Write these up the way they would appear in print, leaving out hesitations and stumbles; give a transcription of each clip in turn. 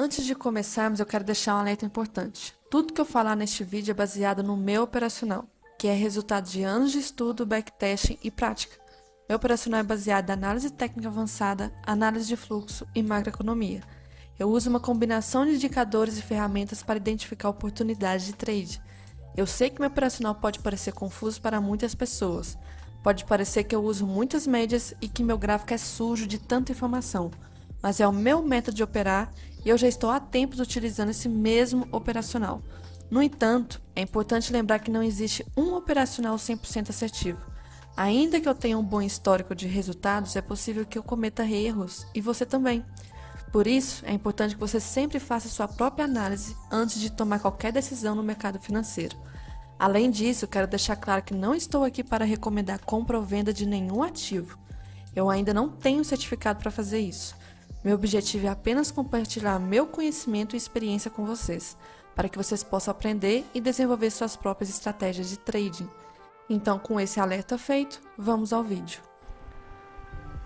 Antes de começarmos, eu quero deixar um alerta importante. Tudo que eu falar neste vídeo é baseado no meu operacional, que é resultado de anos de estudo, backtesting e prática. Meu operacional é baseado em análise técnica avançada, análise de fluxo e macroeconomia. Eu uso uma combinação de indicadores e ferramentas para identificar oportunidades de trade. Eu sei que meu operacional pode parecer confuso para muitas pessoas. Pode parecer que eu uso muitas médias e que meu gráfico é sujo de tanta informação, mas é o meu método de operar e eu já estou há tempos utilizando esse mesmo operacional. No entanto, é importante lembrar que não existe um operacional 100% assertivo. Ainda que eu tenha um bom histórico de resultados, é possível que eu cometa erros e você também. Por isso, é importante que você sempre faça sua própria análise antes de tomar qualquer decisão no mercado financeiro. Além disso, quero deixar claro que não estou aqui para recomendar compra ou venda de nenhum ativo. Eu ainda não tenho certificado para fazer isso. Meu objetivo é apenas compartilhar meu conhecimento e experiência com vocês, para que vocês possam aprender e desenvolver suas próprias estratégias de trading. Então, com esse alerta feito, vamos ao vídeo.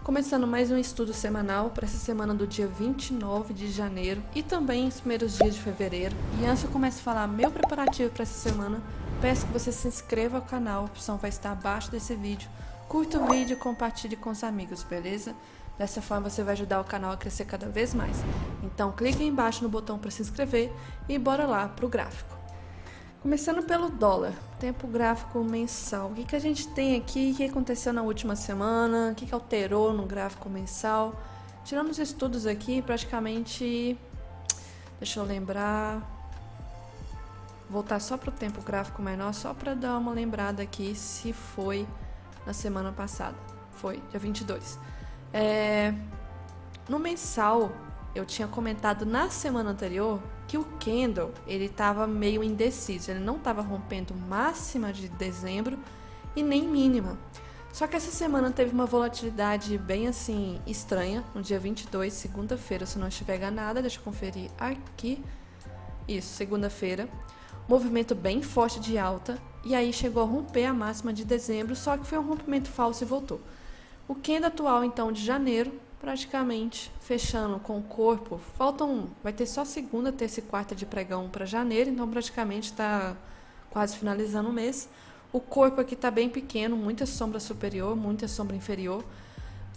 Começando mais um estudo semanal para essa semana do dia 29 de janeiro e também os primeiros dias de fevereiro. E antes de eu começar a falar meu preparativo para essa semana, peço que você se inscreva no canal, a opção vai estar abaixo desse vídeo. Curta o vídeo e compartilhe com os amigos, beleza? Dessa forma você vai ajudar o canal a crescer cada vez mais. Então clique aí embaixo no botão para se inscrever e bora lá para o gráfico. Começando pelo dólar, tempo gráfico mensal. O que a gente tem aqui? O que aconteceu na última semana? O que alterou no gráfico mensal? Tirando os estudos aqui, praticamente, deixa eu lembrar, voltar só para o tempo gráfico menor, só para dar uma lembrada aqui se foi na semana passada. Foi, dia 22. No mensal, eu tinha comentado na semana anterior que o candle, ele estava meio indeciso, ele não estava rompendo máxima de dezembro e nem mínima. Só que essa semana teve uma volatilidade bem assim estranha, no dia 22, segunda-feira, se não estiver enganada, deixa eu conferir aqui. Isso, segunda-feira. Movimento bem forte de alta e aí chegou a romper a máxima de dezembro, só que foi um rompimento falso e voltou. O candle atual, então, de janeiro, praticamente fechando com o corpo, vai ter só segunda, terça e quarta de pregão para janeiro, então praticamente está quase finalizando o mês. O corpo aqui está bem pequeno, muita sombra superior, muita sombra inferior.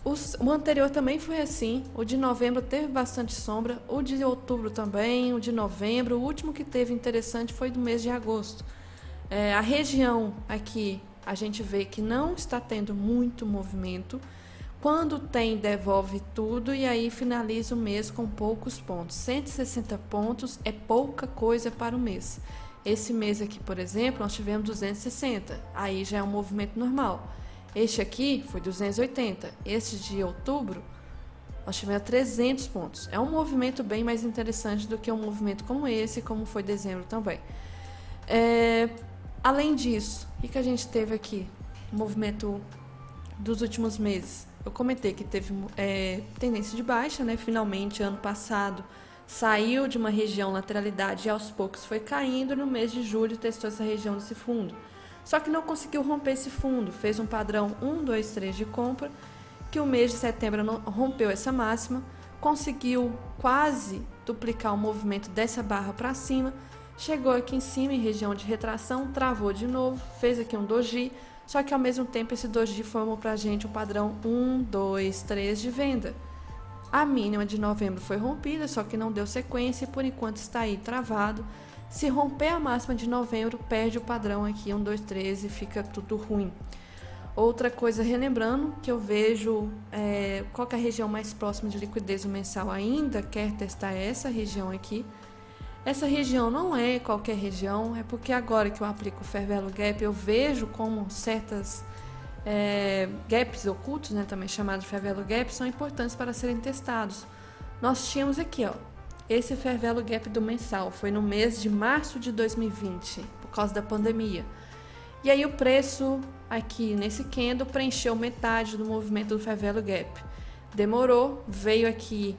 O anterior também foi assim, o de novembro teve bastante sombra, o de outubro também, o de novembro, o último que teve interessante foi do mês de agosto. A região aqui, a gente vê que não está tendo muito movimento. Quando tem, devolve tudo e aí finaliza o mês com poucos pontos. 160 pontos é pouca coisa para o mês. Esse mês aqui, por exemplo, nós tivemos 260. Aí já é um movimento normal. Este aqui foi 280. Este de outubro, nós tivemos 300 pontos. É um movimento bem mais interessante do que um movimento como esse, como foi dezembro também. Além disso, o que a gente teve aqui? O movimento dos últimos meses. Eu comentei que teve tendência de baixa, né? Finalmente, ano passado, saiu de uma região lateralidade e aos poucos foi caindo. No mês de julho, testou essa região desse fundo. Só que não conseguiu romper esse fundo. Fez um padrão 1, 2, 3 de compra, que o mês de setembro não rompeu essa máxima, conseguiu quase duplicar o movimento dessa barra para cima, chegou aqui em cima, em região de retração, travou de novo, fez aqui um doji, só que ao mesmo tempo esse doji formou para a gente um padrão 1, 2, 3 de venda. A mínima de novembro foi rompida, só que não deu sequência e por enquanto está aí travado. Se romper a máxima de novembro, perde o padrão aqui, 1, 2, 3 e fica tudo ruim. Outra coisa, relembrando, que eu vejo qual que é a região mais próxima de liquidez no mensal ainda, quer testar essa região aqui. Essa região não é qualquer região, é porque agora que eu aplico o Fair Value Gap, eu vejo como certas gaps ocultos, né, também chamados de Fair Value Gap, são importantes para serem testados. Nós tínhamos aqui, ó, esse Fair Value Gap do mensal, foi no mês de março de 2020, por causa da pandemia. E aí o preço aqui nesse candle preencheu metade do movimento do Fair Value Gap. Demorou, veio aqui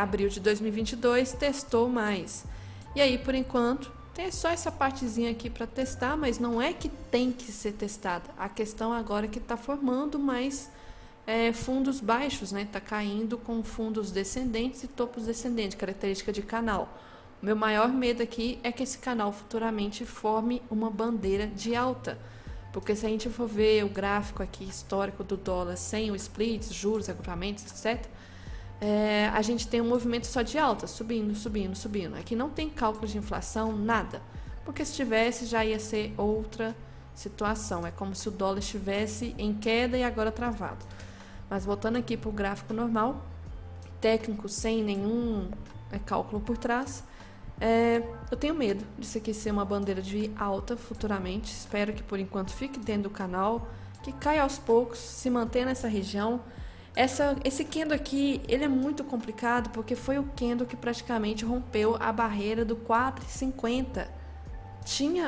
abril de 2022, testou mais. E aí, por enquanto, tem só essa partezinha aqui para testar, mas não é que tem que ser testada. A questão agora é que está formando mais fundos baixos, né? Está caindo com fundos descendentes e topos descendentes, característica de canal. O meu maior medo aqui é que esse canal futuramente forme uma bandeira de alta. Porque se a gente for ver o gráfico aqui histórico do dólar sem o splits, juros, agrupamentos, etc., a gente tem um movimento só de alta, subindo, subindo, subindo. Aqui não tem cálculo de inflação, nada. Porque se tivesse, já ia ser outra situação. É como se o dólar estivesse em queda e agora travado. Mas voltando aqui para o gráfico normal, técnico, sem nenhum cálculo por trás, eu tenho medo disso aqui ser uma bandeira de alta futuramente. Espero que por enquanto fique dentro do canal, que caia aos poucos, se mantenha nessa região. Esse candle aqui, ele é muito complicado porque foi o candle que praticamente rompeu a barreira do 4,50.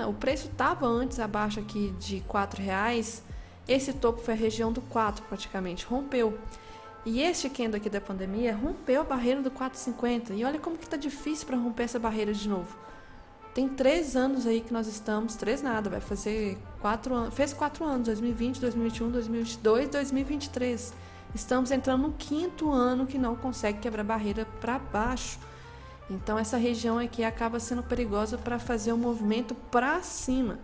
O preço estava antes abaixo aqui de R$4. Esse topo foi a região do 4 praticamente, rompeu. E este candle aqui da pandemia rompeu a barreira do 4,50. E olha como que tá difícil para romper essa barreira de novo. Tem 3 anos aí que nós estamos, 3 nada, vai fazer 4 anos, fez 4 anos, 2020, 2021, 2022, 2023. Estamos entrando no 5º ano que não consegue quebrar barreira para baixo. Então essa região aqui acaba sendo perigosa para fazer um movimento para cima.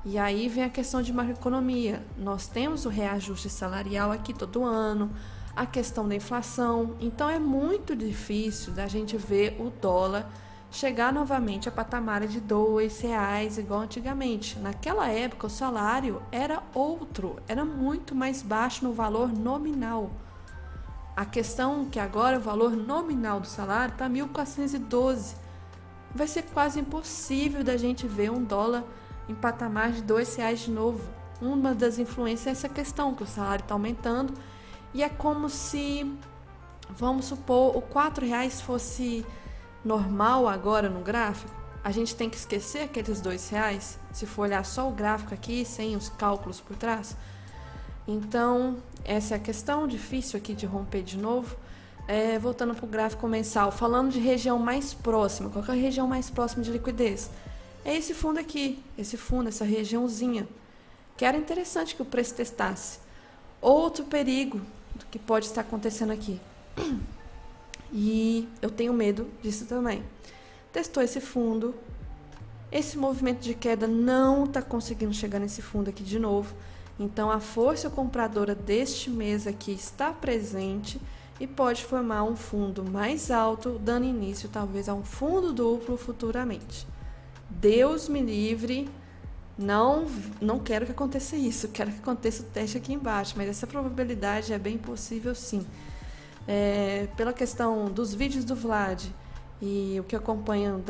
E aí vem a questão de macroeconomia. Nós temos o reajuste salarial aqui todo ano, a questão da inflação. Então é muito difícil da gente ver o dólar chegar novamente a patamares de R$2 igual antigamente. Naquela época o salário era outro, era muito mais baixo no valor nominal. A questão é que agora o valor nominal do salário está 1.412. Vai ser quase impossível da gente ver um dólar em patamar de R$2 de novo. Uma das influências é essa questão, que o salário está aumentando e é como se, vamos supor, o R$4 fosse normal agora no gráfico. A gente tem que esquecer aqueles R$2, se for olhar só o gráfico aqui, sem os cálculos por trás. Então, essa é a questão, difícil aqui de romper de novo. Voltando para o gráfico mensal, falando de região mais próxima, qual é a região mais próxima de liquidez? É esse fundo aqui, essa regiãozinha, que era interessante que o preço testasse. Outro perigo do que pode estar acontecendo aqui. E eu tenho medo disso também. Testou esse fundo, esse movimento de queda não está conseguindo chegar nesse fundo aqui de novo. Então a força compradora deste mês aqui está presente e pode formar um fundo mais alto, dando início talvez a um fundo duplo futuramente. Deus me livre, não quero que aconteça isso, quero que aconteça o teste aqui embaixo, mas essa probabilidade é bem possível sim. Pela questão dos vídeos do Vlad e o que acompanham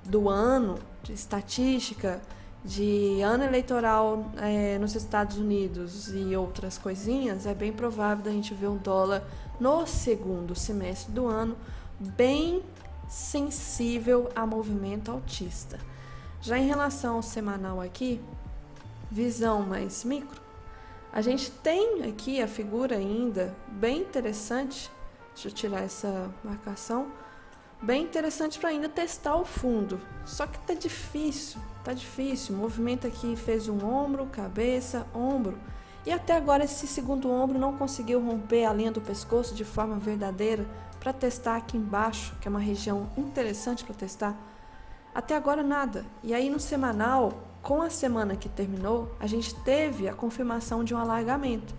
do ano de estatística, de ano eleitoral nos Estados Unidos e outras coisinhas, é bem provável da gente ver um dólar no segundo semestre do ano bem sensível a movimento altista. Já em relação ao semanal aqui, visão mais micro, a gente tem aqui a figura ainda bem interessante. Deixa eu tirar essa marcação. Bem interessante para ainda testar o fundo. Só que tá difícil. O movimento aqui fez um ombro, cabeça, ombro. E até agora esse segundo ombro não conseguiu romper a linha do pescoço de forma verdadeira para testar aqui embaixo, que é uma região interessante para testar. Até agora nada. E aí no semanal, com a semana que terminou, a gente teve a confirmação de um alargamento.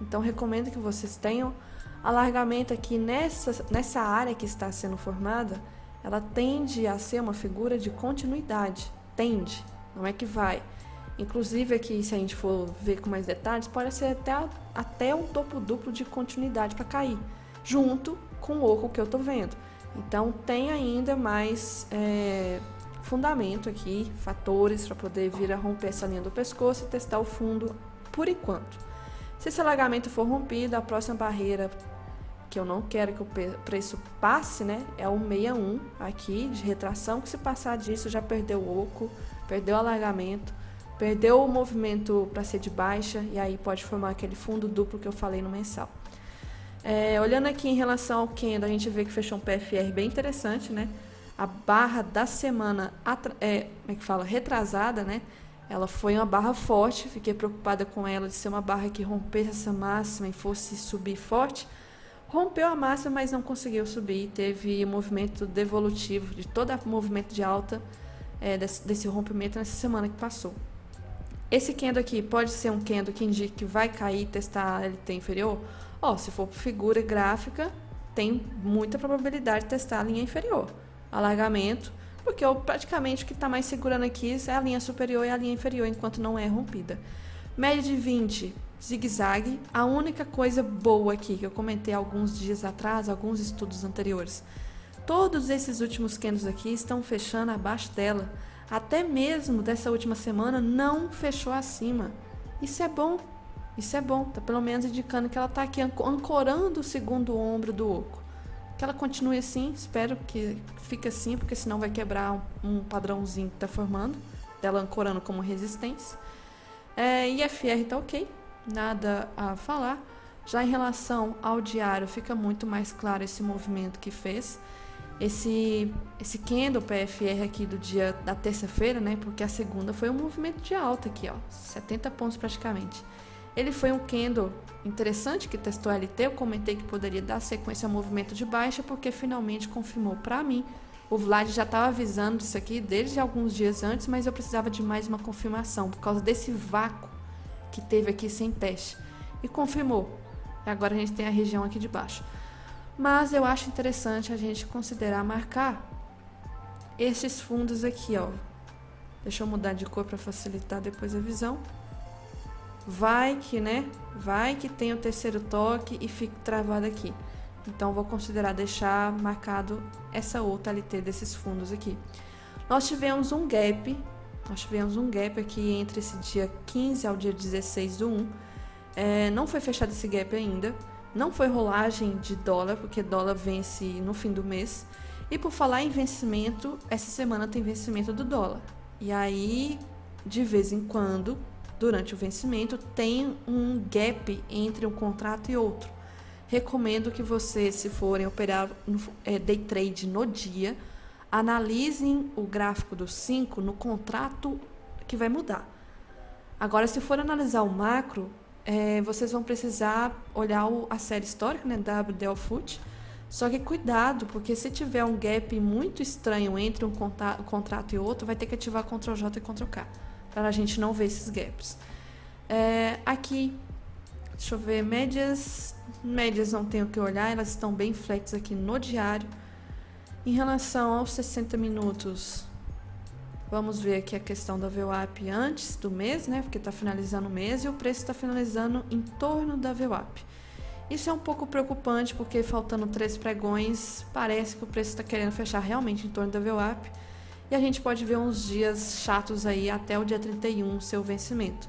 Então recomendo que vocês tenham alargamento aqui nessa área que está sendo formada. Ela tende a ser uma figura de continuidade. Tende, não é que vai. Inclusive aqui, se a gente for ver com mais detalhes, pode ser até um topo duplo de continuidade para cair, junto com o oco que eu estou vendo. Então tem ainda mais fundamento aqui, fatores para poder vir a romper essa linha do pescoço e testar o fundo por enquanto. Se esse alargamento for rompido, a próxima barreira que eu não quero que o preço passe, né, é o 61 aqui de retração, que se passar disso já perdeu o oco, perdeu o alargamento, perdeu o movimento para ser de baixa e aí pode formar aquele fundo duplo que eu falei no mensal. Olhando aqui em relação ao candle, a gente vê que fechou um PFR bem interessante, né? A barra da semana retrasada, né? Ela foi uma barra forte, fiquei preocupada com ela de ser uma barra que rompesse essa máxima e fosse subir forte. Rompeu a máxima, mas não conseguiu subir. Teve movimento devolutivo de todo o movimento de alta desse rompimento nessa semana que passou. Esse candle aqui pode ser um candle que indique que vai cair e testar a LT inferior? Se for por figura gráfica, tem muita probabilidade de testar a linha inferior. Alargamento, porque praticamente o que está mais segurando aqui é a linha superior e a linha inferior, enquanto não é rompida. Média de 20, zigue-zague. A única coisa boa aqui, que eu comentei alguns dias atrás, alguns estudos anteriores, todos esses últimos candles aqui estão fechando abaixo dela. Até mesmo dessa última semana não fechou acima. Isso é bom. Tá pelo menos indicando que ela está aqui ancorando o segundo ombro do oco. Que ela continue assim, espero que fique assim, porque senão vai quebrar um padrãozinho que está formando, dela ancorando como resistência. IFR tá ok, nada a falar. Já em relação ao diário, fica muito mais claro esse movimento que fez. Esse candle PFR aqui do dia da terça-feira, né? Porque a segunda foi um movimento de alta aqui, 70 pontos praticamente. Ele foi um candle interessante que testou a LT. Eu comentei que poderia dar sequência ao movimento de baixa, porque finalmente confirmou para mim. O Vlad já estava avisando isso aqui desde alguns dias antes, mas eu precisava de mais uma confirmação por causa desse vácuo que teve aqui sem teste. E confirmou. E agora a gente tem a região aqui de baixo. Mas eu acho interessante a gente considerar marcar esses fundos aqui, Deixa eu mudar de cor para facilitar depois a visão. Vai que tem o terceiro toque e fique travado aqui. Então, vou considerar deixar marcado essa outra LT desses fundos aqui. Nós tivemos um gap aqui entre esse dia 15 ao dia 16 do 1. Não foi fechado esse gap ainda. Não foi rolagem de dólar, porque dólar vence no fim do mês. E por falar em vencimento, essa semana tem vencimento do dólar. E aí, de vez em quando, durante o vencimento, tem um gap entre um contrato e outro. Recomendo que vocês, se forem operar day trade no dia, analisem o gráfico dos 5 no contrato que vai mudar. Agora, se for analisar o macro, vocês vão precisar olhar a série histórica, né, WDL Foot. Só que cuidado, porque se tiver um gap muito estranho entre um contrato e outro, vai ter que ativar Ctrl J e Ctrl K, para a gente não ver esses gaps. Aqui, deixa eu ver, médias não tenho o que olhar, elas estão bem flex aqui no diário. Em relação aos 60 minutos, vamos ver aqui a questão da VWAP antes do mês, né? Porque está finalizando o mês e o preço está finalizando em torno da VWAP. Isso é um pouco preocupante, porque faltando 3 pregões, parece que o preço está querendo fechar realmente em torno da VWAP. E a gente pode ver uns dias chatos aí até o dia 31, seu vencimento.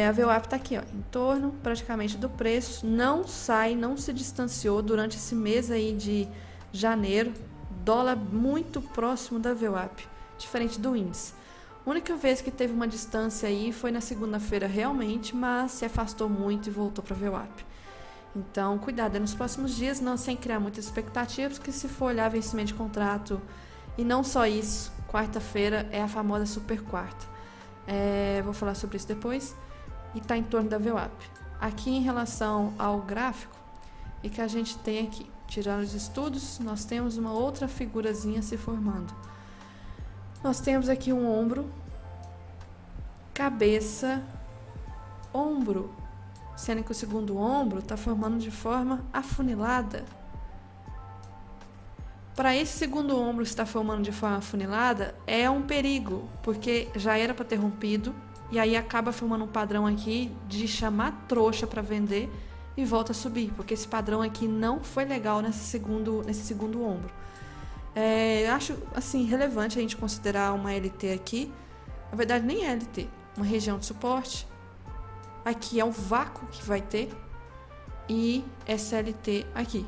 A VWAP está aqui, em torno praticamente do preço. Não se distanciou durante esse mês aí de janeiro. Dólar muito próximo da VWAP, diferente do índice. A única vez que teve uma distância aí foi na segunda-feira realmente, mas se afastou muito e voltou para a VWAP. Então, cuidado nos próximos dias, não sem criar muitas expectativas, porque se for olhar vencimento de contrato, e não só isso, quarta-feira é a famosa super quarta. Vou falar sobre isso depois. E está em torno da VWAP. Aqui em relação ao gráfico, e que a gente tem aqui, tirando os estudos, nós temos uma outra figurazinha se formando. Nós temos aqui um ombro, cabeça, ombro, sendo que o segundo ombro está formando de forma afunilada. Para esse segundo ombro estar formando de forma afunilada, é um perigo, porque já era para ter rompido, e aí acaba formando um padrão aqui de chamar trouxa para vender e volta a subir, porque esse padrão aqui não foi legal nesse segundo ombro. Acho assim relevante a gente considerar uma LT aqui, na verdade nem é LT, uma região de suporte. Aqui é o vácuo que vai ter e SLT aqui,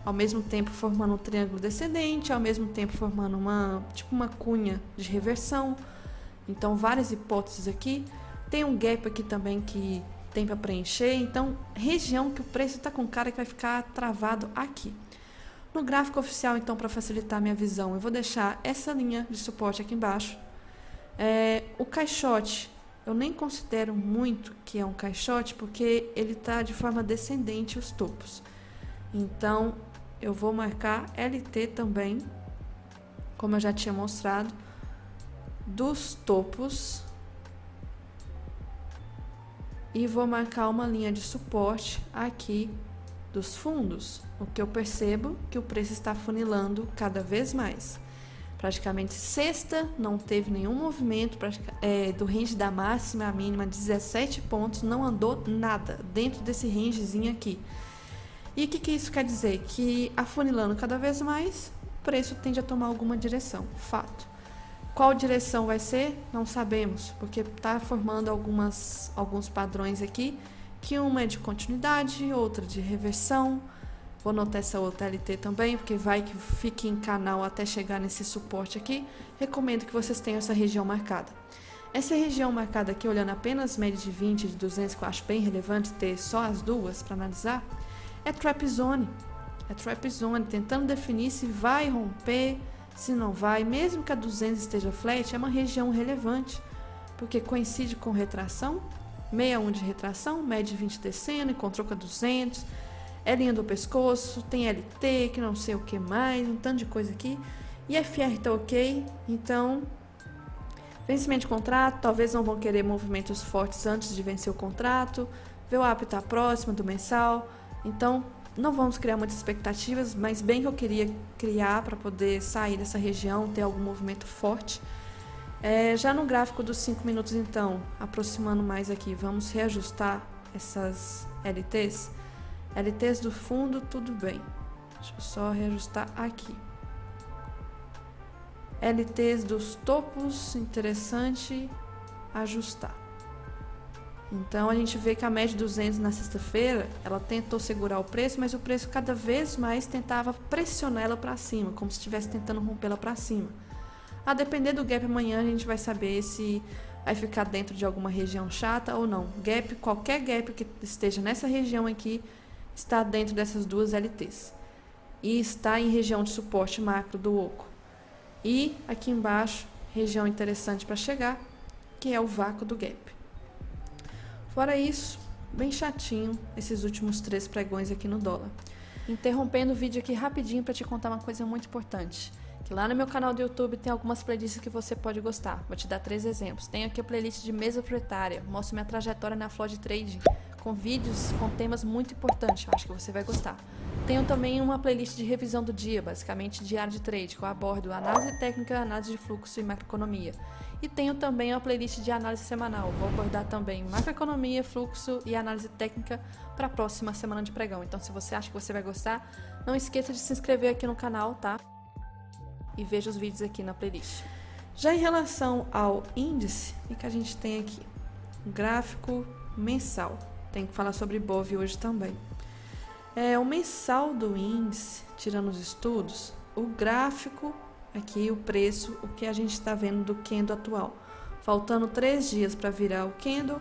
ao mesmo tempo formando um triângulo descendente, ao mesmo tempo formando uma cunha de reversão. Então, várias hipóteses aqui. Tem um gap aqui também que tem para preencher. Então, região que o preço está com cara que vai ficar travado aqui. No gráfico oficial, então, para facilitar a minha visão, eu vou deixar essa linha de suporte aqui embaixo. O caixote, eu nem considero muito que é um caixote, porque ele está de forma descendente os topos. Então, eu vou marcar LT também, como eu já tinha mostrado, dos topos. E vou marcar uma linha de suporte aqui dos fundos, o que eu percebo que o preço está funilando cada vez mais. Praticamente sexta, não teve nenhum movimento do range da máxima à mínima, 17 pontos, não andou nada dentro desse rangezinho aqui. E o que isso quer dizer? Que afunilando cada vez mais, o preço tende a tomar alguma direção, fato. Qual direção vai ser? Não sabemos, porque está formando alguns padrões aqui, que uma é de continuidade, outra de reversão. Vou anotar essa outra LT também, porque vai que fique em canal até chegar nesse suporte aqui. Recomendo que vocês tenham essa região marcada. Essa região marcada aqui, olhando apenas média de 20 e de 200, que eu acho bem relevante ter só as duas para analisar, é Trap Zone. É Trap Zone, tentando definir se vai romper, se não vai. Mesmo que a 200 esteja flat, é uma região relevante, porque coincide com retração, 61 de retração, média de 20 descendo, encontrou com a 200, é linha do pescoço, tem LT, que não sei o que mais, um tanto de coisa aqui. E FR tá ok, então vencimento de contrato, talvez não vão querer movimentos fortes antes de vencer o contrato. VWAP está próximo do mensal, então não vamos criar muitas expectativas, mas bem que eu queria criar para poder sair dessa região, ter algum movimento forte. Já no gráfico dos 5 minutos, então, aproximando mais aqui, vamos reajustar essas LTs. LTs do fundo, tudo bem. Deixa eu só reajustar aqui. LTs dos topos, interessante ajustar. Então, a gente vê que a média de 200 na sexta-feira, ela tentou segurar o preço, mas o preço cada vez mais tentava pressionar ela para cima, como se estivesse tentando rompê-la para cima. A depender do gap amanhã, a gente vai saber se vai ficar dentro de alguma região chata ou não. Qualquer gap que esteja nessa região aqui, está dentro dessas duas LTs. E está em região de suporte macro do oco. E aqui embaixo, região interessante para chegar, que é o vácuo do gap. Fora isso, bem chatinho esses últimos 3 pregões aqui no dólar. Interrompendo o vídeo aqui rapidinho para te contar uma coisa muito importante. Que lá no meu canal do YouTube tem algumas playlists que você pode gostar. Vou te dar 3 exemplos. Tenho aqui a playlist de mesa proprietária, mostro minha trajetória na Flood Trading, com vídeos com temas muito importantes, eu acho que você vai gostar. Tenho também uma playlist de revisão do dia, basicamente diário de trade, que eu abordo análise técnica, análise de fluxo e macroeconomia. E tenho também uma playlist de análise semanal, vou abordar também macroeconomia, fluxo e análise técnica para a próxima semana de pregão. Então, se você acha que você vai gostar, não esqueça de se inscrever aqui no canal, tá? E veja os vídeos aqui na playlist. Já em relação ao índice, o que a gente tem aqui? Um gráfico mensal. Tem que falar sobre BOV hoje também. O mensal do índice, tirando os estudos, o gráfico, aqui o preço, o que a gente está vendo do candle atual. Faltando 3 dias para virar o candle,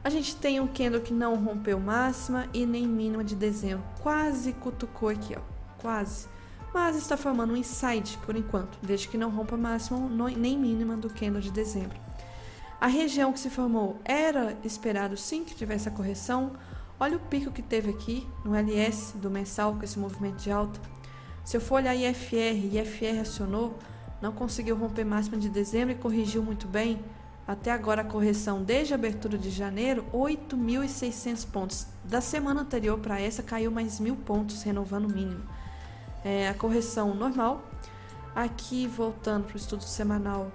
a gente tem um candle que não rompeu máxima e nem mínima de dezembro. Quase cutucou aqui, ó, quase. Mas está formando um inside por enquanto, desde que não rompa máxima nem mínima do candle de dezembro. A região que se formou era esperado sim que tivesse a correção. Olha o pico que teve aqui no LS do mensal com esse movimento de alta. Se eu for olhar IFR acionou, não conseguiu romper máxima de dezembro e corrigiu muito bem. Até agora a correção desde a abertura de janeiro, 8.600 pontos. Da semana anterior para essa caiu mais 1.000 pontos, renovando o mínimo. A correção normal. Aqui voltando para o estudo semanal,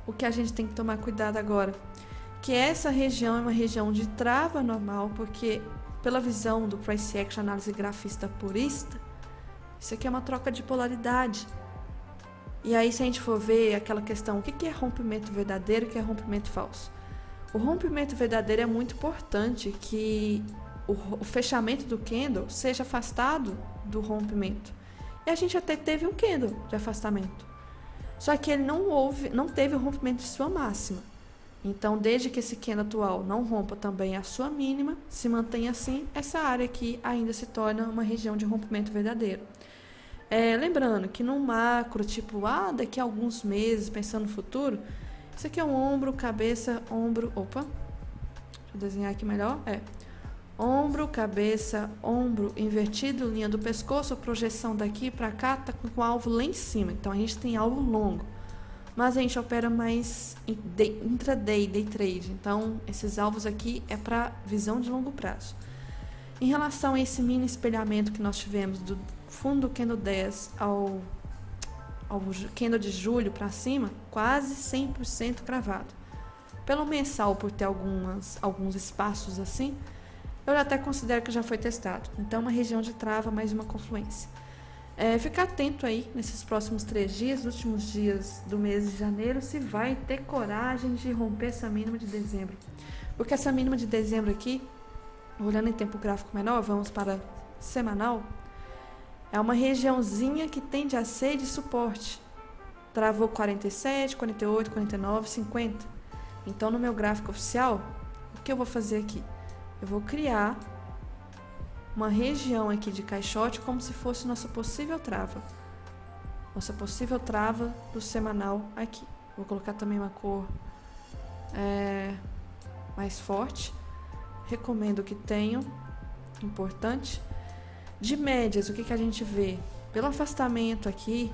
o que a gente tem que tomar cuidado agora, que essa região é uma região de trava normal, porque pela visão do Price Action, análise grafista purista, isso aqui é uma troca de polaridade. E aí, se a gente for ver aquela questão, o que é rompimento verdadeiro e o que é rompimento falso? O rompimento verdadeiro é muito importante que o fechamento do candle seja afastado do rompimento. E a gente até teve um candle de afastamento. Só que ele não teve o rompimento de sua máxima. Então, desde que esse candle atual não rompa também a sua mínima, se mantém assim, essa área aqui ainda se torna uma região de rompimento verdadeiro. Lembrando que no macro, daqui a alguns meses, pensando no futuro, Isso aqui é o ombro, cabeça, ombro, opa, deixa eu desenhar aqui melhor, ombro, cabeça, ombro, invertido, linha do pescoço, projeção daqui para cá, tá com o alvo lá em cima, então a gente tem alvo longo, mas a gente opera mais intraday, day trade, então esses alvos aqui é para visão de longo prazo. Em relação a esse mini espelhamento que nós tivemos do fundo do candle 10 ao candle de julho para cima, quase 100% cravado. Pelo mensal, por ter alguns espaços assim, eu até considero que já foi testado. Então, uma região de trava, mais uma confluência. Ficar atento aí nesses próximos 3 dias, últimos dias do mês de janeiro, se vai ter coragem de romper essa mínima de dezembro. Porque essa mínima de dezembro aqui, olhando em tempo gráfico menor, vamos para semanal, é uma regiãozinha que tende a ser de suporte. Travou 47, 48, 49, 50. Então, no meu gráfico oficial, o que eu vou fazer aqui? Eu vou criar uma região aqui de caixote como se fosse nossa possível trava. Nossa possível trava do semanal aqui. Vou colocar também uma cor mais forte. Recomendo que tenham. Importante. De médias, o que a gente vê? Pelo afastamento aqui,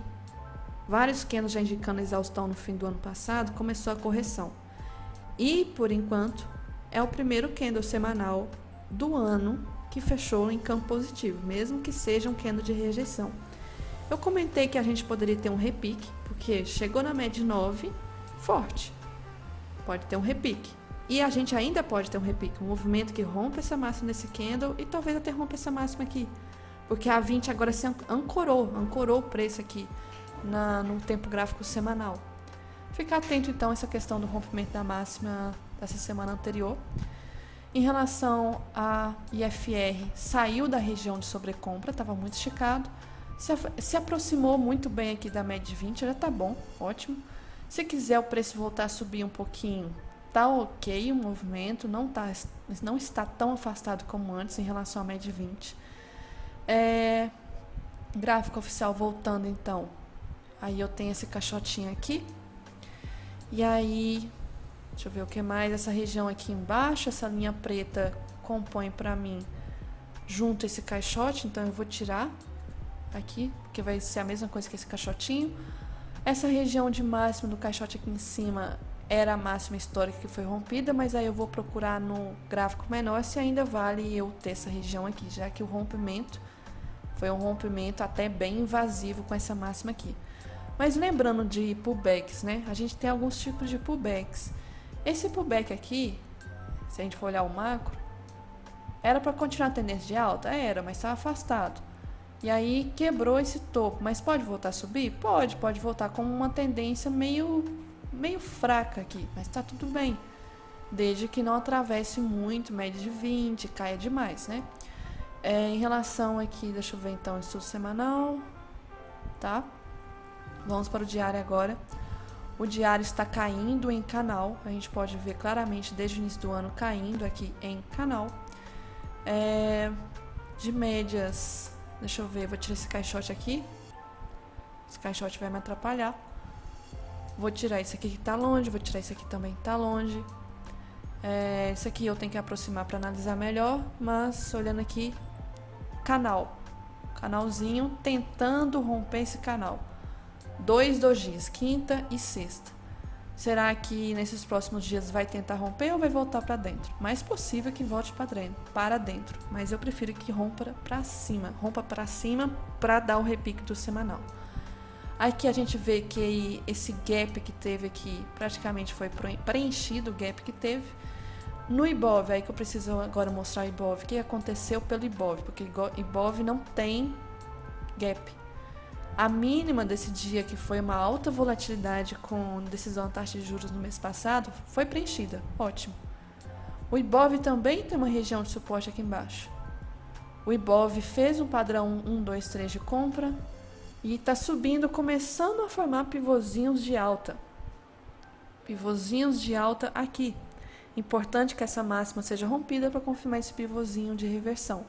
vários candles já indicando exaustão no fim do ano passado, começou a correção. E, por enquanto, é o primeiro candle semanal do ano que fechou em campo positivo, mesmo que seja um candle de rejeição. Eu comentei que a gente poderia ter um repique, porque chegou na média 9, forte. Pode ter um repique. E a gente ainda pode ter um repique, um movimento que rompe essa máxima nesse candle e talvez até rompa essa máxima aqui. Porque a 20 agora se ancorou o preço aqui no tempo gráfico semanal. Ficar atento então a essa questão do rompimento da máxima dessa semana anterior. Em relação a IFR, saiu da região de sobrecompra, estava muito esticado. Se aproximou muito bem aqui da média de 20, já tá bom, ótimo. Se quiser o preço voltar a subir um pouquinho, tá ok o movimento, não está tão afastado como antes em relação à média de 20. Gráfico oficial voltando então, aí eu tenho esse caixotinho aqui, e aí, deixa eu ver o que mais, essa região aqui embaixo, essa linha preta compõe para mim junto esse caixote, então eu vou tirar aqui, porque vai ser a mesma coisa que esse caixotinho. Essa região de máxima do caixote aqui em cima era a máxima histórica que foi rompida, mas aí eu vou procurar no gráfico menor se ainda vale eu ter essa região aqui, já que o rompimento foi um rompimento até bem invasivo com essa máxima aqui. Mas lembrando de pullbacks, né? A gente tem alguns tipos de pullbacks. Esse pullback aqui, se a gente for olhar o macro, era para continuar a tendência de alta? Era, mas estava afastado. E aí quebrou esse topo, mas pode voltar a subir? Pode voltar com uma tendência meio fraca aqui, mas tá tudo bem. Desde que não atravesse muito, média de 20, caia demais, né? Em relação aqui, deixa eu ver então, estudo semanal, tá? Vamos para o diário agora. O diário está caindo em canal, a gente pode ver claramente desde o início do ano caindo aqui em canal. De médias, deixa eu ver, vou tirar esse caixote aqui. Esse caixote vai me atrapalhar. Vou tirar esse aqui que está longe, vou tirar esse aqui também que está longe. Esse aqui eu tenho que aproximar para analisar melhor, mas olhando aqui, canalzinho, tentando romper esse canal. 2 dojis, quinta e sexta. Será que nesses próximos dias vai tentar romper ou vai voltar para dentro? Mais possível que volte para dentro, mas eu prefiro que rompa para cima para dar o repique do semanal. Aqui a gente vê que esse gap que teve aqui praticamente foi preenchido, o gap que teve. No Ibov, aí que eu preciso agora mostrar o Ibov, o que aconteceu pelo Ibov, porque Ibov não tem gap. A mínima desse dia, que foi uma alta volatilidade com decisão da taxa de juros no mês passado, foi preenchida, ótimo. O Ibov também tem uma região de suporte aqui embaixo. O Ibov fez um padrão 1, 2, 3 de compra e está subindo, começando a formar pivôzinhos de alta. Pivôzinhos de alta aqui. Importante que essa máxima seja rompida para confirmar esse pivôzinho de reversão.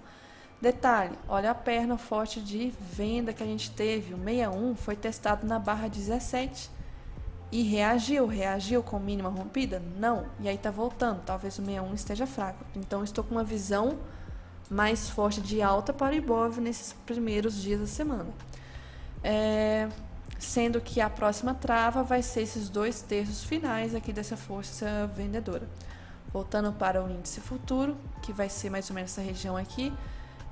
Detalhe, olha a perna forte de venda que a gente teve. O 61 foi testado na barra 17 E reagiu com mínima rompida? Não. E aí tá voltando, talvez o 61 esteja fraco. Então eu estou com uma visão mais forte de alta para o Ibov nesses primeiros dias da semana. Sendo que a próxima trava vai ser esses 2/3 finais aqui dessa força vendedora. Voltando para o índice futuro, que vai ser mais ou menos essa região aqui,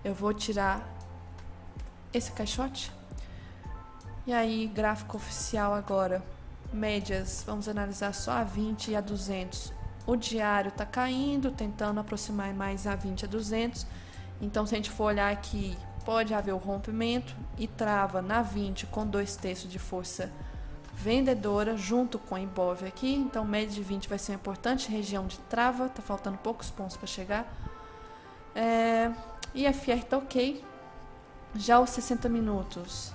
eu vou tirar esse caixote. E aí, gráfico oficial agora, médias, vamos analisar só a 20 e a 200. O diário está caindo, tentando aproximar mais a 20 e a 200. Então, se a gente for olhar aqui, pode haver o rompimento e trava na 20 com 2/3 de força vendedora, junto com o Ibov aqui. Então, média de 20 vai ser uma importante região de trava, tá faltando poucos pontos para chegar. IFR tá ok. Já os 60 minutos,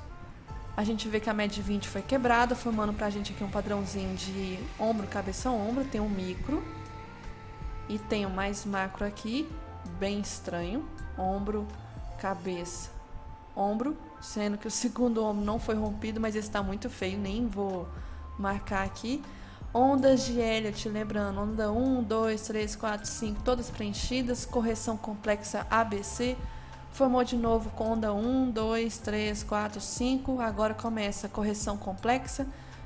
a gente vê que a média de 20 foi quebrada, formando pra gente aqui um padrãozinho de ombro, cabeça, ombro. Tem um micro e tem o mais macro aqui, bem estranho. Ombro, cabeça, ombro, sendo que o segundo ombro não foi rompido, mas esse está muito feio, nem vou marcar aqui. Ondas de Elliott, lembrando, onda 1, 2, 3, 4, 5, todas preenchidas, correção complexa ABC, formou de novo com onda 1, 2, 3, 4, 5, agora começa a correção complexa,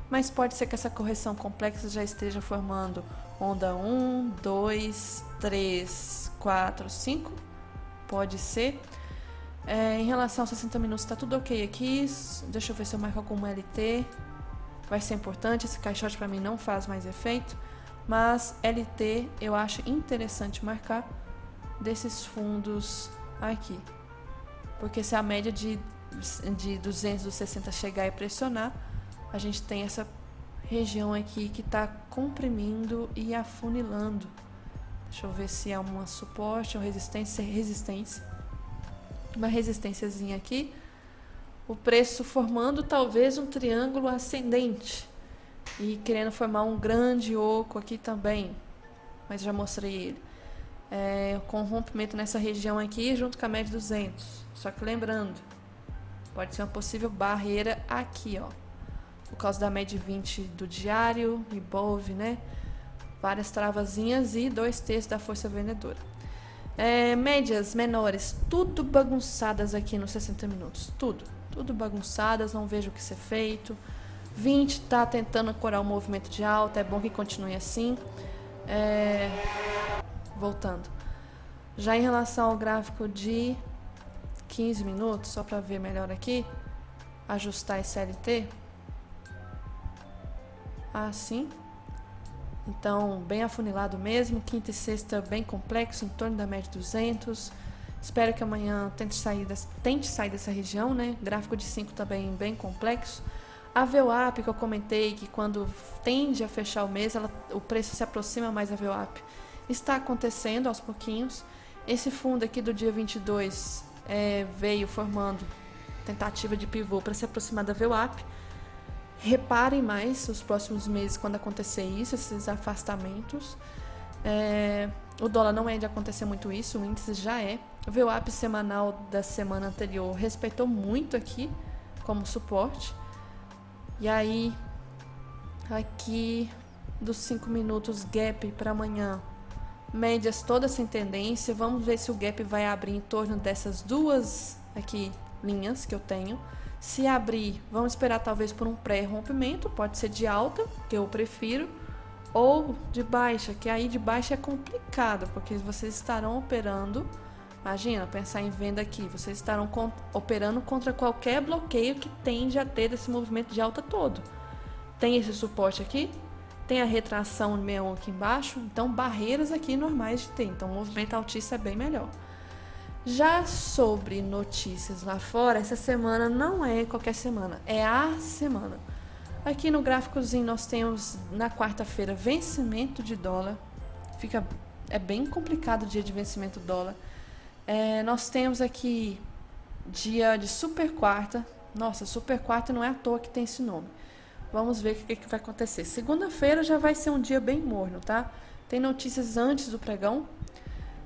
mas pode ser que essa correção complexa já esteja formando onda 1, 2, 3, 4, 5, pode ser. Em relação aos 60 minutos, está tudo ok aqui. Deixa eu ver se eu marco algum LT. Vai ser importante. Esse caixote para mim não faz mais efeito. Mas LT eu acho interessante marcar desses fundos aqui. Porque se a média de 200 dos 60 chegar e pressionar, a gente tem essa região aqui que está comprimindo e afunilando. Deixa eu ver se é uma suporte ou resistência. Uma resistênciazinha aqui. O preço formando talvez um triângulo ascendente. E querendo formar um grande oco aqui também. Mas já mostrei ele. Com rompimento nessa região aqui junto com a média 200. Só que lembrando, pode ser uma possível barreira aqui, ó. Por causa da média 20 do diário, Ibov, né? Várias travazinhas e 2/3 da força vendedora. Médias menores, tudo bagunçadas aqui nos 60 minutos. Tudo bagunçadas, não vejo o que ser feito. 20 está tentando ancorar o movimento de alta, é bom que continue assim. Voltando. Já em relação ao gráfico de 15 minutos, só para ver melhor aqui, ajustar esse LT. Assim. Então, bem afunilado mesmo, quinta e sexta bem complexo, em torno da média 200. Espero que amanhã tente sair dessa região, né? Gráfico de 5 também bem complexo. A VWAP, que eu comentei, que quando tende a fechar o mês, o preço se aproxima mais da VWAP. Está acontecendo aos pouquinhos. Esse fundo aqui do dia 22 veio formando tentativa de pivô para se aproximar da VWAP. Reparem mais os próximos meses quando acontecer isso, esses afastamentos. O dólar não é de acontecer muito isso, o índice já é. O VWAP semanal da semana anterior respeitou muito aqui como suporte. E aí, aqui dos 5 minutos gap para amanhã, médias todas sem tendência. Vamos ver se o gap vai abrir em torno dessas duas aqui linhas que eu tenho. Se abrir, vamos esperar talvez por um pré-rompimento, pode ser de alta, que eu prefiro, ou de baixa, que aí de baixa é complicado, porque vocês estarão operando, imagina, pensar em venda aqui, vocês estarão operando contra qualquer bloqueio que tende a ter desse movimento de alta todo. Tem esse suporte aqui, tem a retração no 61 aqui embaixo, então barreiras aqui normais de ter, então o movimento altista é bem melhor. Já sobre notícias lá fora, essa semana não é qualquer semana, é a semana. Aqui no gráficozinho nós temos na quarta-feira vencimento de dólar. É bem complicado o dia de vencimento do dólar. Nós temos aqui dia de super quarta. Nossa, super quarta não é à toa que tem esse nome. Vamos ver o que vai acontecer. Segunda-feira já vai ser um dia bem morno, tá? Tem notícias antes do pregão.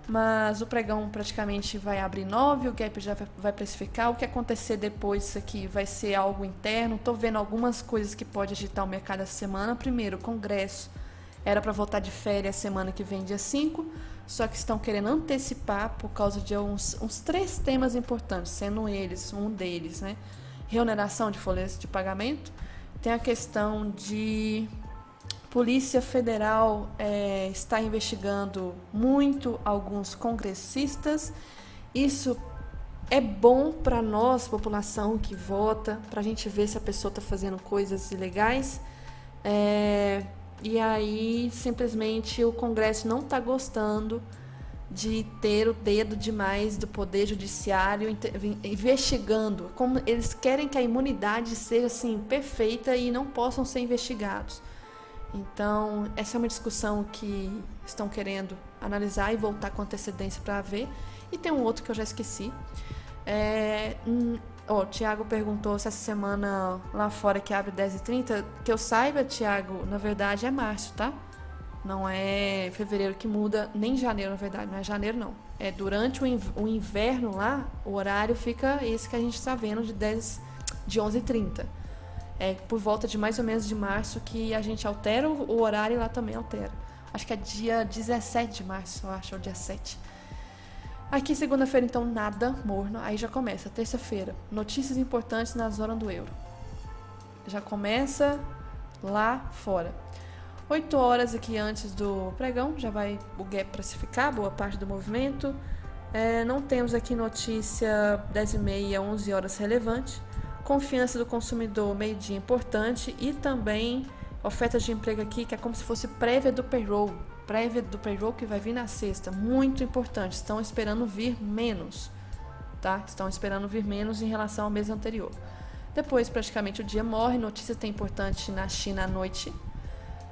mas o pregão praticamente vai abrir 9, o gap já vai precificar. O que acontecer depois disso aqui vai ser algo interno. Estou vendo algumas coisas que pode agitar o mercado essa semana. Primeiro, o Congresso era para voltar de férias semana que vem, dia 5, só que estão querendo antecipar por causa de uns 3 temas importantes, sendo eles, um deles, né? Reoneração de folhas de pagamento, tem a questão de Polícia Federal está investigando muito alguns congressistas. Isso é bom para nós, população que vota, para a gente ver se a pessoa está fazendo coisas ilegais. E aí, simplesmente, o Congresso não está gostando de ter o dedo demais do Poder Judiciário investigando. Como eles querem que a imunidade seja assim, perfeita e não possam ser investigados. Então, essa é uma discussão que estão querendo analisar e voltar com antecedência para ver. E tem um outro que eu já esqueci. O Thiago perguntou se essa semana lá fora que abre 10h30. Que eu saiba, Thiago, na verdade é março, tá? Não é fevereiro que muda, nem janeiro, na verdade. Não é janeiro, não. É durante o inverno lá, o horário fica esse que a gente está vendo de 11h30. É por volta de mais ou menos de março que a gente altera o horário e lá também altera. Acho que é dia 17 de março, eu acho, ou dia 7. Aqui, segunda-feira, então, nada, morno. Aí já começa. Terça-feira, notícias importantes na zona do euro. Já começa lá fora. 8 horas aqui antes do pregão, já vai o gap precificar, boa parte do movimento. Não temos aqui notícia 10h30, 11 horas relevante. Confiança do consumidor, meio-dia importante, e também ofertas de emprego aqui, que é como se fosse prévia do payroll que vai vir na sexta, muito importante. Estão esperando vir menos, tá? Estão esperando vir menos em relação ao mês anterior. Depois, praticamente, o dia morre. Notícia tem importante na China à noite.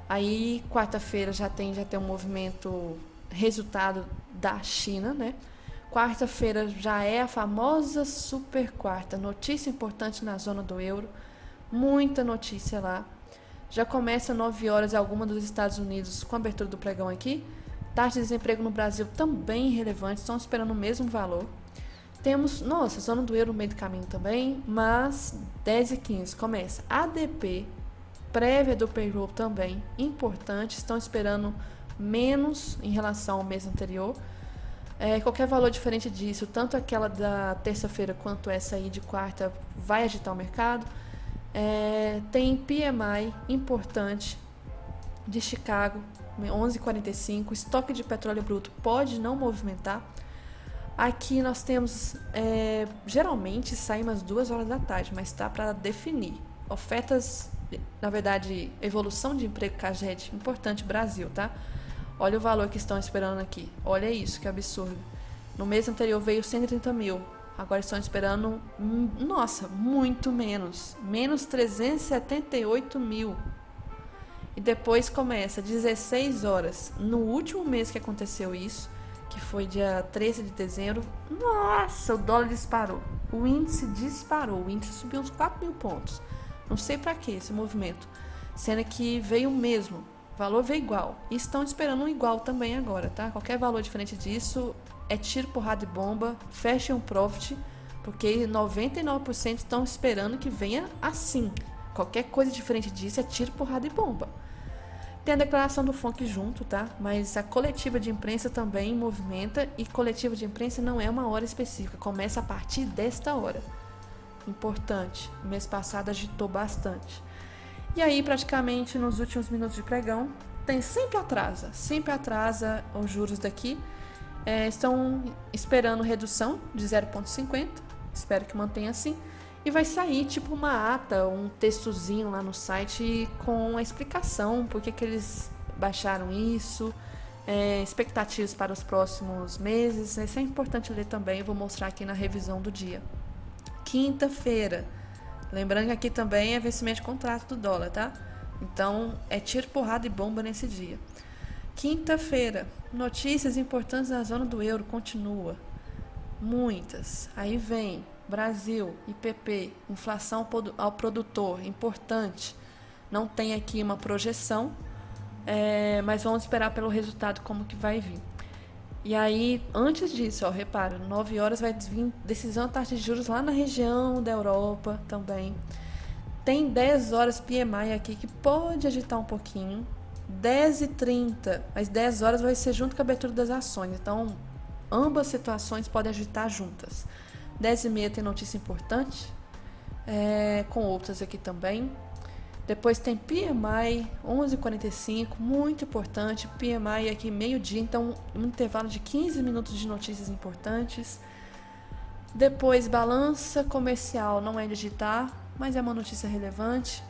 Aí, quarta-feira já tem um movimento, resultado da China, né? Quarta-feira já é a famosa super quarta, notícia importante na zona do euro, muita notícia lá. Já começa 9 horas alguma dos Estados Unidos com a abertura do pregão aqui. Taxa de desemprego no Brasil também relevante, estão esperando o mesmo valor. Temos, zona do euro no meio do caminho também, mas 10h15 começa ADP, prévia do payroll também, importante, estão esperando menos em relação ao mês anterior. Qualquer valor diferente disso, tanto aquela da terça-feira quanto essa aí de quarta, vai agitar o mercado. Tem PMI importante de Chicago, 11h45, estoque de petróleo bruto pode não movimentar. Aqui nós temos, geralmente sai umas 2 horas da tarde, mas está para definir. Ofertas, na verdade, evolução de emprego CAGED, importante Brasil, tá? Olha o valor que estão esperando aqui. Olha isso, que absurdo. No mês anterior veio 130 mil. Agora estão esperando, muito menos. Menos 378 mil. E depois começa 16 horas. No último mês que aconteceu isso, que foi dia 13 de dezembro, o dólar disparou. O índice disparou. O índice subiu uns 4 mil pontos. Não sei pra que esse movimento. Sendo que veio o mesmo. O valor veio igual. E estão esperando um igual também agora, tá? Qualquer valor diferente disso é tiro, porrada e bomba. Fechem um profit, porque 99% estão esperando que venha assim. Qualquer coisa diferente disso é tiro, porrada e bomba. Tem a declaração do FONC junto, tá? Mas a coletiva de imprensa também movimenta, e coletiva de imprensa não é uma hora específica, começa a partir desta hora. Importante. O mês passado agitou bastante. E aí, praticamente, nos últimos minutos de pregão, sempre atrasa os juros daqui. Estão esperando redução de 0,50, espero que mantenha assim. E vai sair tipo uma ata, um textozinho lá no site com a explicação por que eles baixaram isso, expectativas para os próximos meses. Isso é importante ler também, eu vou mostrar aqui na revisão do dia. Quinta-feira. Lembrando que aqui também é vencimento de contrato do dólar, tá? Então, é tiro, porrada e bomba nesse dia. Quinta-feira, notícias importantes na zona do euro, continua. Muitas. Aí vem Brasil, IPP, inflação ao produtor, importante. Não tem aqui uma projeção, mas vamos esperar pelo resultado como que vai vir. E aí, antes disso, ó, repara, 9 horas vai vir decisão da taxa de juros lá na região da Europa também. Tem 10 horas PMI aqui que pode agitar um pouquinho. 10h30, às 10 horas vai ser junto com a abertura das ações. Então, ambas situações podem agitar juntas. 10h30 tem notícia importante, com outras aqui também. Depois tem PMI, 11h45, muito importante. PMI aqui meio-dia, então um intervalo de 15 minutos de notícias importantes. Depois, balança comercial, não é digitar, mas é uma notícia relevante.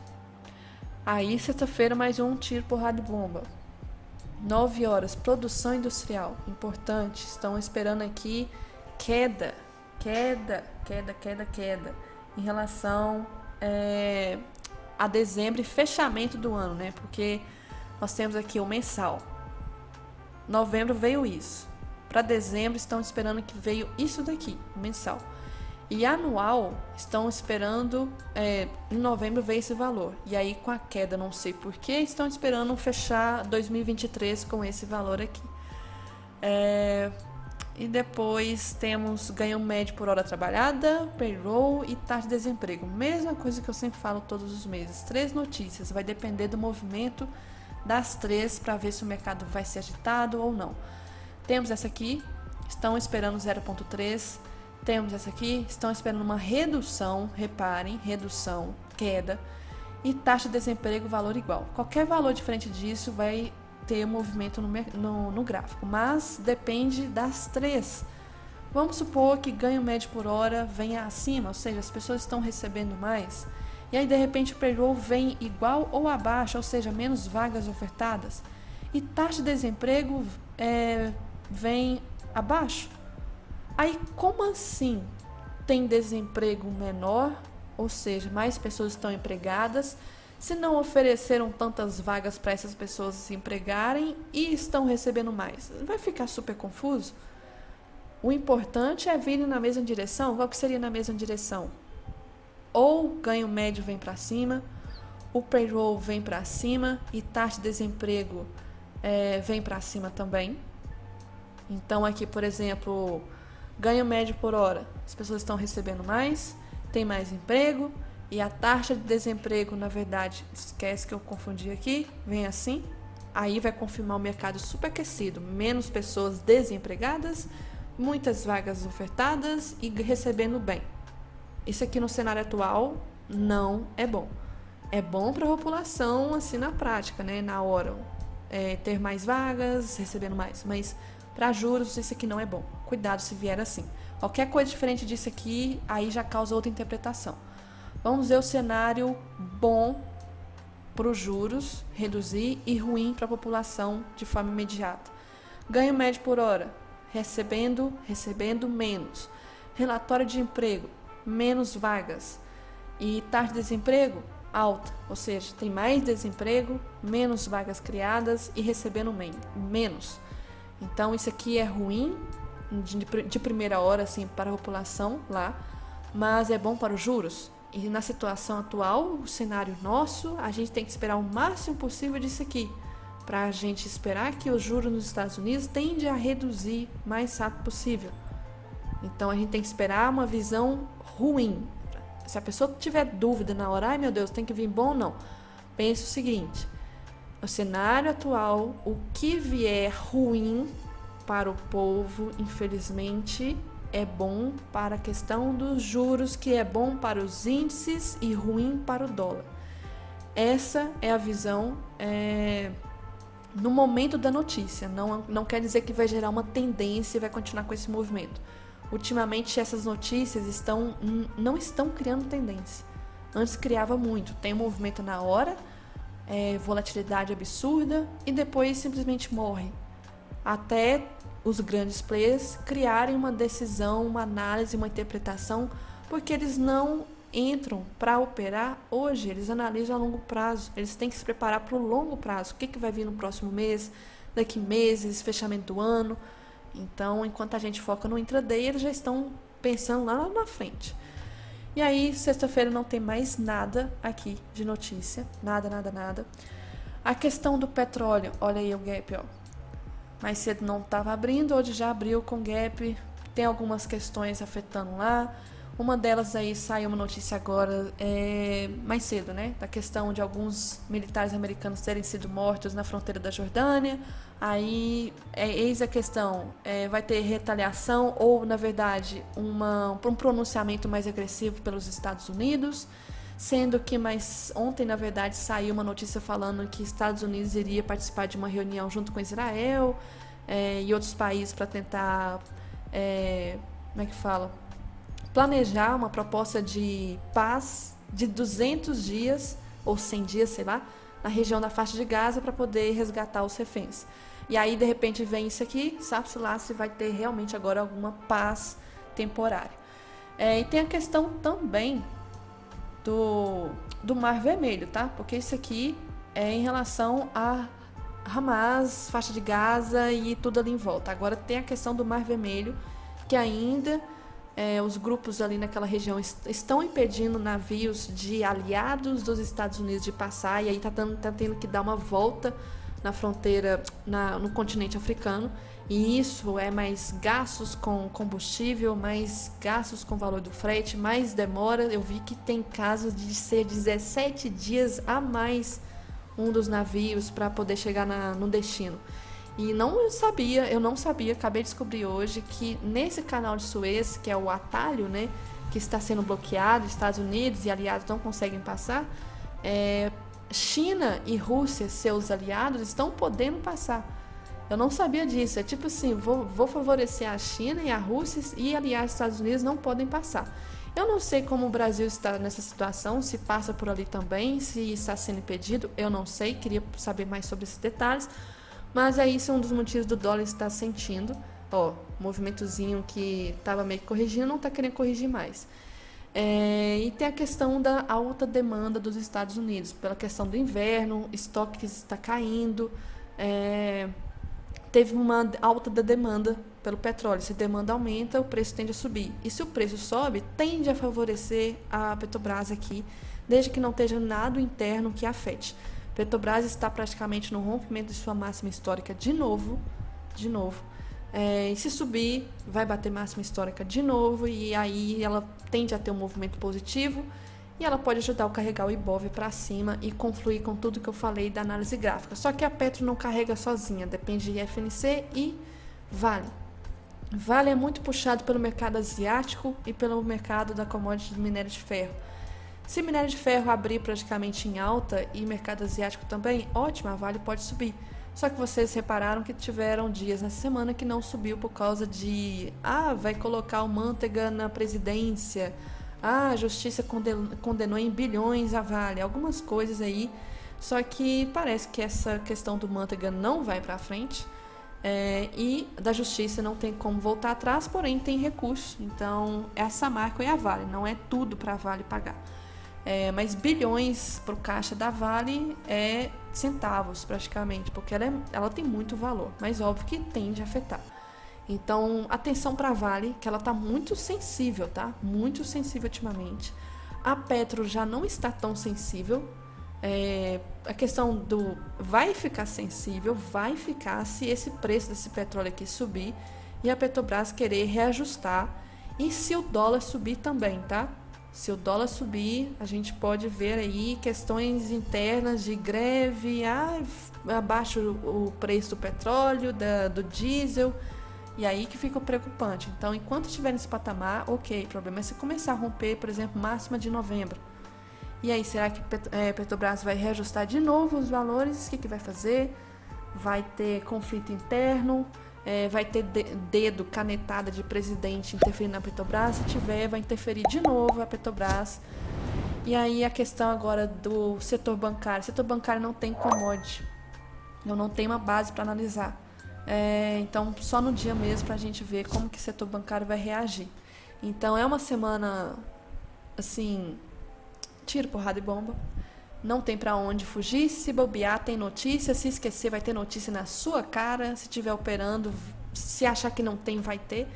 Aí, sexta-feira, mais um tiro, porrada e bomba. 9 horas, produção industrial, importante. Estão esperando aqui queda em relação a dezembro e fechamento do ano, né? Porque nós temos aqui o mensal. Novembro veio isso. Para dezembro estão esperando que veio isso daqui, mensal. E anual estão esperando, em novembro veio esse valor. E aí com a queda, não sei porquê, estão esperando fechar 2023 com esse valor aqui. E depois temos ganho médio por hora trabalhada, payroll e taxa de desemprego. Mesma coisa que eu sempre falo todos os meses. 3 notícias, vai depender do movimento das 3 para ver se o mercado vai ser agitado ou não. Temos essa aqui, estão esperando 0,3. Temos essa aqui, estão esperando uma redução, reparem, redução, queda. E taxa de desemprego, valor igual. Qualquer valor diferente disso vai ter movimento no gráfico, mas depende das 3. Vamos supor que ganho médio por hora venha acima, ou seja, as pessoas estão recebendo mais, e aí de repente o payroll vem igual ou abaixo, ou seja, menos vagas ofertadas, e taxa de desemprego vem abaixo. Aí como assim tem desemprego menor, ou seja, mais pessoas estão empregadas, se não ofereceram tantas vagas para essas pessoas se empregarem e estão recebendo mais? Vai ficar super confuso? O importante é vir na mesma direção. Qual que seria na mesma direção? Ou ganho médio vem para cima, o payroll vem para cima e taxa de desemprego vem para cima também. Então aqui, por exemplo, ganho médio por hora, as pessoas estão recebendo mais, tem mais emprego, e a taxa de desemprego, na verdade, esquece que eu confundi aqui, vem assim, aí vai confirmar o mercado superaquecido, menos pessoas desempregadas, muitas vagas ofertadas e recebendo bem. Isso aqui no cenário atual não é bom. É bom para a população, assim, na prática, né, na hora, ter mais vagas, recebendo mais, mas para juros isso aqui não é bom. Cuidado se vier assim. Qualquer coisa diferente disso aqui, aí já causa outra interpretação. Vamos ver o cenário bom para os juros reduzir e ruim para a população de forma imediata. Ganho médio por hora, recebendo menos. Relatório de emprego, menos vagas. E taxa de desemprego, alta, ou seja, tem mais desemprego, menos vagas criadas e recebendo menos. Então isso aqui é ruim de primeira hora assim, para a população lá, mas é bom para os juros. E na situação atual, o cenário nosso, a gente tem que esperar o máximo possível disso aqui, para a gente esperar que os juros nos Estados Unidos tendem a reduzir o mais rápido possível. Então a gente tem que esperar uma visão ruim. Se a pessoa tiver dúvida na hora, ai meu Deus, tem que vir bom ou não, pense o seguinte: no cenário atual, o que vier ruim para o povo, infelizmente, é bom para a questão dos juros, que é bom para os índices e ruim para o dólar. Essa é a visão no momento da notícia. Não quer dizer que vai gerar uma tendência e vai continuar com esse movimento. Ultimamente, essas notícias não estão criando tendência. Antes criava muito. Tem um movimento na hora, volatilidade absurda, e depois simplesmente morre. Até os grandes players criarem uma decisão, uma análise, uma interpretação, porque eles não entram para operar hoje, eles analisam a longo prazo, eles têm que se preparar para o longo prazo, o que vai vir no próximo mês, daqui meses, fechamento do ano. Então, enquanto a gente foca no intraday, eles já estão pensando lá na frente. E aí, sexta-feira não tem mais nada aqui de notícia, nada. A questão do petróleo, olha aí o gap, ó. mais cedo não estava abrindo, hoje já abriu com gap, tem algumas questões afetando lá. Uma delas aí saiu uma notícia agora, mais cedo, né? Da questão de alguns militares americanos terem sido mortos na fronteira da Jordânia. Aí, eis a questão, vai ter retaliação ou, na verdade, um pronunciamento mais agressivo pelos Estados Unidos, sendo que ontem, na verdade, saiu uma notícia falando que Estados Unidos iria participar de uma reunião junto com Israel e outros países para tentar, como é que fala? Planejar uma proposta de paz de 200 dias, ou 100 dias, sei lá, na região da faixa de Gaza para poder resgatar os reféns. E aí, de repente, vem isso aqui, sabe-se lá se vai ter realmente agora alguma paz temporária. E tem a questão também do Mar Vermelho, tá? Porque isso aqui é em relação a Hamas, faixa de Gaza e tudo ali em volta. Agora tem a questão do Mar Vermelho, que ainda os grupos ali naquela região estão impedindo navios de aliados dos Estados Unidos de passar, e aí tá tendo que dar uma volta na fronteira, no continente africano, e isso é mais gastos com combustível, mais gastos com o valor do frete, mais demora. Eu vi que tem casos de ser 17 dias a mais um dos navios para poder chegar no destino. E eu não sabia, acabei de descobrir hoje que nesse canal de Suez, que é o atalho, né, que está sendo bloqueado, Estados Unidos e aliados não conseguem passar, China e Rússia, seus aliados, estão podendo passar. Eu não sabia disso, é tipo assim, vou favorecer a China e a Rússia e aliados dos Estados Unidos não podem passar. Eu não sei como o Brasil está nessa situação, se passa por ali também, se está sendo impedido, eu não sei, queria saber mais sobre esses detalhes. Mas aí isso é um dos motivos do dólar estar sentindo. Movimentozinho que estava meio que corrigindo, não está querendo corrigir mais. E tem a questão da alta demanda dos Estados Unidos, pela questão do inverno, estoque está caindo, teve uma alta da demanda pelo petróleo. Se a demanda aumenta, o preço tende a subir. E se o preço sobe, tende a favorecer a Petrobras aqui, desde que não esteja nada interno que afete. Petrobras está praticamente no rompimento de sua máxima histórica de novo. E se subir, vai bater máxima histórica de novo, e aí ela tende a ter um movimento positivo, e ela pode ajudar a carregar o Ibov para cima e confluir com tudo que eu falei da análise gráfica. Só que a Petro não carrega sozinha, depende de FNC e Vale. Vale é muito puxado pelo mercado asiático e pelo mercado da commodity do minério de ferro. Se minério de ferro abrir praticamente em alta e mercado asiático também, ótimo, a Vale pode subir. Só que vocês repararam que tiveram dias nessa semana que não subiu por causa de vai colocar o Manteiga na presidência, a justiça condenou em bilhões a Vale, algumas coisas aí. Só que parece que essa questão do Manteiga não vai para frente, e da justiça não tem como voltar atrás, porém tem recurso. Então essa marca é a Vale, não é tudo para a Vale pagar. Mas bilhões para o caixa da Vale é centavos praticamente, porque ela tem muito valor, mas óbvio que tende a afetar. Então, atenção para a Vale, que ela está muito sensível, tá? Muito sensível ultimamente. A Petro já não está tão sensível. A questão do vai ficar sensível, vai ficar se esse preço desse petróleo aqui subir e a Petrobras querer reajustar, e se o dólar subir também, tá? Se o dólar subir, a gente pode ver aí questões internas de greve, abaixo o preço do petróleo, do diesel, e aí que fica preocupante. Então, enquanto estiver nesse patamar, ok, o problema é se começar a romper, por exemplo, máxima de novembro. E aí, será que Petrobras vai reajustar de novo os valores? O que vai fazer? Vai ter conflito interno? Vai ter canetada de presidente interferindo na Petrobras? Se tiver, vai interferir de novo a Petrobras. E aí a questão agora do setor bancário. O setor bancário não tem commodity. Eu não tenho uma base para analisar. Então, só no dia mesmo para a gente ver como que o setor bancário vai reagir. Então, é uma semana, assim, tiro, porrada e bomba. Não tem para onde fugir. Se bobear, tem notícia. Se esquecer, vai ter notícia na sua cara. Se estiver operando, se achar que não tem, vai ter.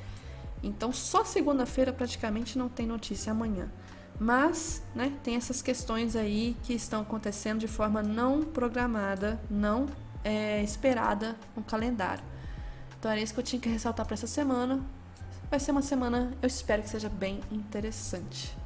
Então, só segunda-feira praticamente não tem notícia, amanhã. Mas, né, tem essas questões aí que estão acontecendo de forma não programada, não esperada no calendário. Então era isso que eu tinha que ressaltar para essa semana. Vai ser uma semana, eu espero que seja bem interessante.